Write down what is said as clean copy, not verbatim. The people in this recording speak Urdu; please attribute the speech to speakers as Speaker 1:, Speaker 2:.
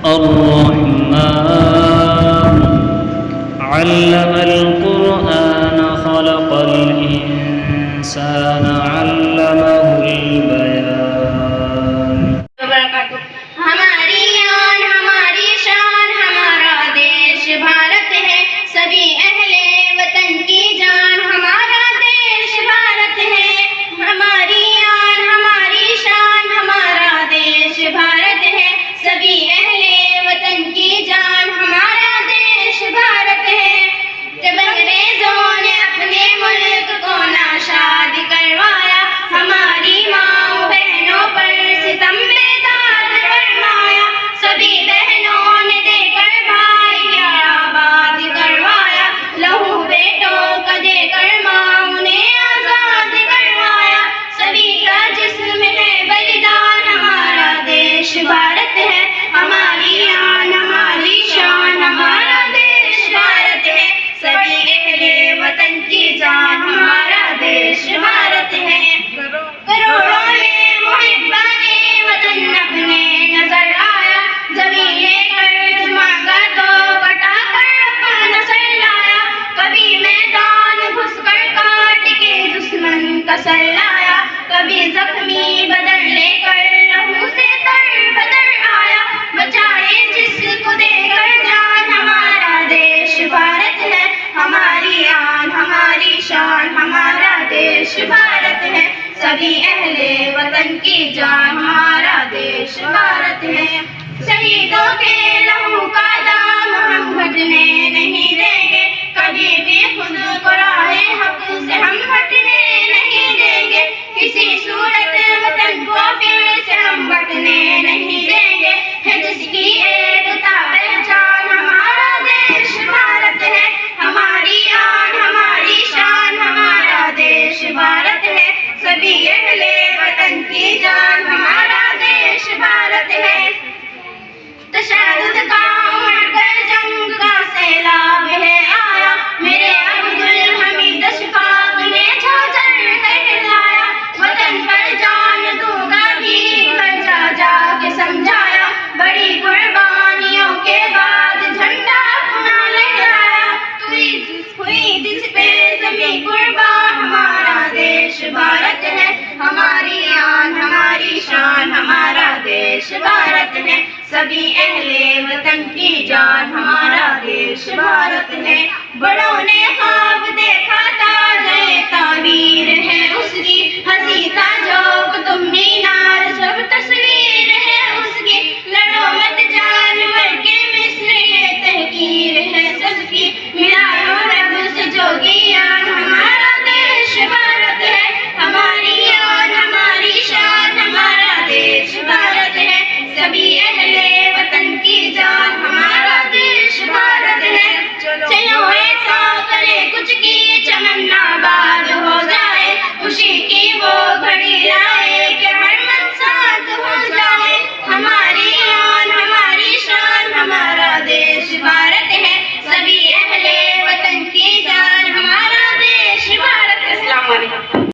Speaker 1: الرحمن علم القرآن خلق الإنسان علمه البيان.
Speaker 2: ہماری آن ہماری شان ہمارا دیش بھارت ہے سبھی اہل وطن کی جان ہمارا دیش بھارت ہے. ہماری آن ہماری شان ہمارا دیش بھارت ہے سبھی اہل وطن کی جان ہمارا دیش بھارت ہے. جب انگریزوں نے اپنے ملک کو ناشاد کروایا ہماری ماں بہنوں پر ستم بیداد فرمایا. سبھی بہنوں نے دے کر بھائی آباد کروایا لہو بیٹوں کا دے کر ماں انہیں آزاد کروایا. سبھی کا جسم ہے بلیدان ہمارا دیش بھارت ہے. ہماری آن ہماری شان ہمارا دیش بھارت ہے سبھی اہل وطن کی جان ہمارا دیش بھارت ہے. کروڑوں میں محبان وطن اپنے نظر آیا زمین لے کر مانگا تو کٹا کر اپنا سر لایا. کبھی میدان گھس کر کاٹ کے دشمن کا سر لایا. کبھی زخمی بدن لے کر لہو سے تر بدر آیا. بچائے جس کو دے کر جان ہمارا دیش بھارت ہے. ہماری آن ہماری شان ہمارا دیش بھارت ہے سبھی اہل وطن کی جان ہمارا دیش بھارت ہے. شہیدوں کے لہو کا دام ہم گھٹنے نہیں دیں گے کبھی بھی خود کو راہ حق سے ہم ہٹنے نہیں دیں گے. کسی صورت وطن کو پھر سے ہم بٹنے نہیں دیں گے. ہے جس کی ایکتا پہچان ہمارا دیش بھارت ہے. ہماری آن ہماری شان ہمارا دیش بھارت ہے سبھی اہل وطن کی جان ہمارا دیش بھارت ہے. تشدد کا امڑ کر جنگ کا سیلاب ہے آیا میرے عبدالحمید اشفاق نے جھاجر کہلایا. وطن پر جان دوں گا بھی گھر جا جا کے سمجھایا. بڑی قربانیوں کے بعد جھنڈا اپنا لہرایا. ہوئی جس پہ زمیں قربان ہمارا دیش بھارت ہے. ہماری آن ہماری شان ہمارا دیش بھارت ہے سبھی اہل وطن کی جان ہمارا دیش بھارت ہے. بڑوں نے خواب دیکھا تھا جے تعبیر ہے اس کی